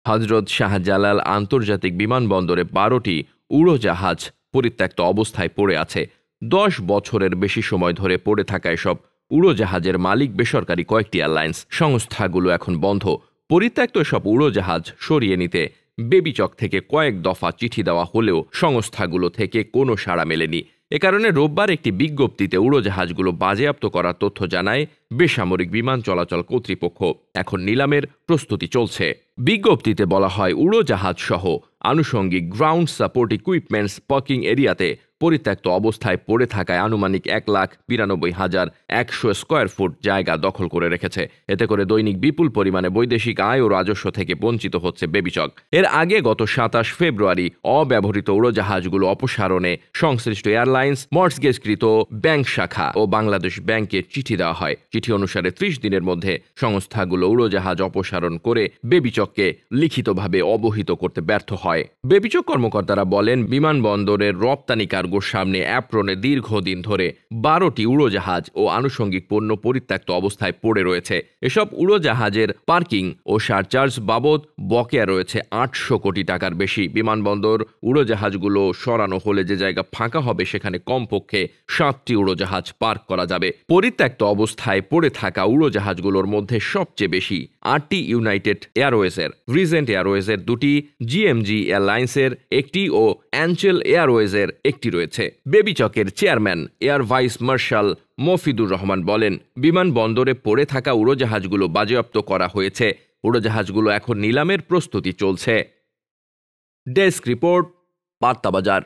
হজরত শাহজালাল আন্তর্জাতিক বিমানবন্দরে 12টি উড়োজাহাজ পরিত্যক্ত অবস্থায় পড়ে আছে। 10 বছরের বেশি সময় ধরে পড়ে থাকা এসব উড়োজাহাজের মালিক বেসরকারি কয়েকটি এয়ারলাইন্স সংস্থাগুলো এখন বন্ধ। পরিত্যক্ত এসব উড়োজাহাজ সরিয়ে নিতে বেবিচক থেকে কয়েক দফা চিঠি দেওয়া হলেও সংস্থাগুলো থেকে কোনো সাড়া মেলেনি। এ কারণে রোববার একটি বিজ্ঞপ্তিতে উড়োজাহাজগুলো বাজেয়াপ্ত করার তথ্য জানায় বেসামরিক বিমান চলাচল কর্তৃপক্ষ। এখন নিলামের প্রস্তুতি চলছে। বিজ্ঞপ্তিতে বলা হয়, উড়োজাহাজ সহ আনুষঙ্গিক গ্রাউন্ড সাপোর্ট ইকুইপমেন্টস পার্কিং এরিয়াতে পরিত্যক্ত অবস্থায় পড়ে থাকায় আনুমানিক 1,92,100 স্কয়ার ফুট জায়গা দখল করে রেখেছে। এতে করে দৈনিক বিপুল পরিমাণে বৈদেশিক আয় ও রাজস্ব থেকে বঞ্চিত হচ্ছে বেবিচক। এর আগে গত 27 ফেব্রুয়ারি অব্যবহৃত উড়োজাহাজগুলো অপসারণে সংশ্লিষ্ট এয়ারলাইন্স, মর্টগেজকৃত ব্যাংক শাখা ও বাংলাদেশ ব্যাংকে চিঠি দেওয়া হয়। চিঠি অনুসারে 30 দিনের মধ্যে সংস্থাগুলো উড়োজাহাজ অপসারণ করে বেবিচককে লিখিতভাবে অবহিত করতে ব্যর্থ হয়। বেবিচক কর্মকর্তারা বলেন, বিমানবন্দরের রপ্তানি কার্গোর সামনে অ্যাপ্রনে দীর্ঘদিন ধরে 12টি উড়োজাহাজ ও আনুষঙ্গিক পণ্য পরিত্যক্ত অবস্থায় পড়ে রয়েছে। এসব উড়োজাহাজের পার্কিং ও সারচার্জ বাবদ বকেয়া রয়েছে 800 কোটি টাকার বেশি। বিমানবন্দর উড়োজাহাজগুলো সরানো হলে যে জায়গা ফাঁকা হবে সেখানে কমপক্ষে 7টি উড়োজাহাজ পার্ক করা যাবে। পরিত্যক্ত অবস্থায় পড়ে থাকা উড়োজাহাজগুলোর মধ্যে সবচেয়ে বেশি 8টি ইউনাইটেড এয়ারওয়েজের, রিজেন্ট এয়ারওয়েজের 2টি, জিএমজি এয়ারলাইন্সের 1টি ও অ্যাঞ্চেল এয়ারওয়েজের 1টি রয়েছে। বেবিচকের chairman air vice marshal Mofidur Rahman বলেন, বিমানবন্দরে পড়ে থাকা উড়োজাহাজগুলো বাজেয়াপ্ত করা হয়েছে। উড়োজাহাজগুলো এখন নিলামের প্রস্তুতি চলছে। Desk report, বার্তাবাজার।